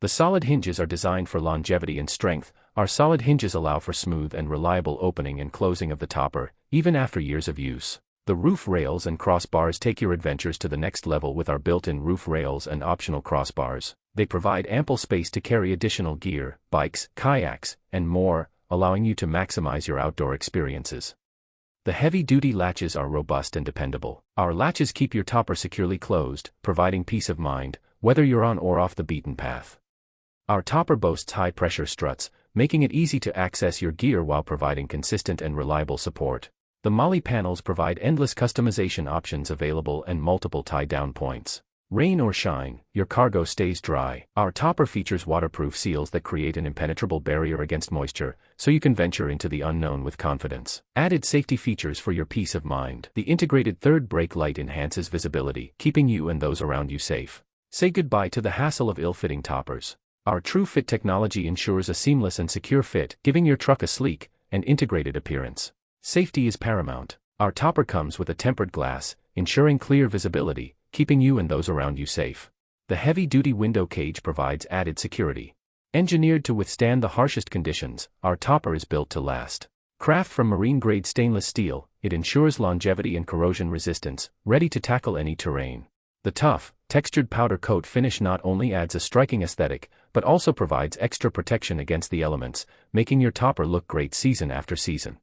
The solid hinges are designed for longevity and strength. Our solid hinges allow for smooth and reliable opening and closing of the topper, even after years of use. The roof rails and crossbars take your adventures to the next level with our built-in roof rails and optional crossbars. They provide ample space to carry additional gear, bikes, kayaks, and more, allowing you to maximize your outdoor experiences. The heavy-duty latches are robust and dependable. Our latches keep your topper securely closed, providing peace of mind, whether you're on or off the beaten path. Our topper boasts high-pressure struts, making it easy to access your gear while providing consistent and reliable support. The MOLLE panels provide endless customization options available and multiple tie-down points. Rain or shine, your cargo stays dry. Our topper features waterproof seals that create an impenetrable barrier against moisture, so you can venture into the unknown with confidence. Added safety features for your peace of mind. The integrated third brake light enhances visibility, keeping you and those around you safe. Say goodbye to the hassle of ill-fitting toppers. Our True Fit technology ensures a seamless and secure fit, giving your truck a sleek and integrated appearance. Safety is paramount. Our topper comes with a tempered glass, ensuring clear visibility, keeping you and those around you safe. The heavy-duty window cage provides added security. Engineered to withstand the harshest conditions, our topper is built to last. Crafted from marine-grade stainless steel, it ensures longevity and corrosion resistance, ready to tackle any terrain. The tough, textured powder coat finish not only adds a striking aesthetic, but also provides extra protection against the elements, making your topper look great season after season.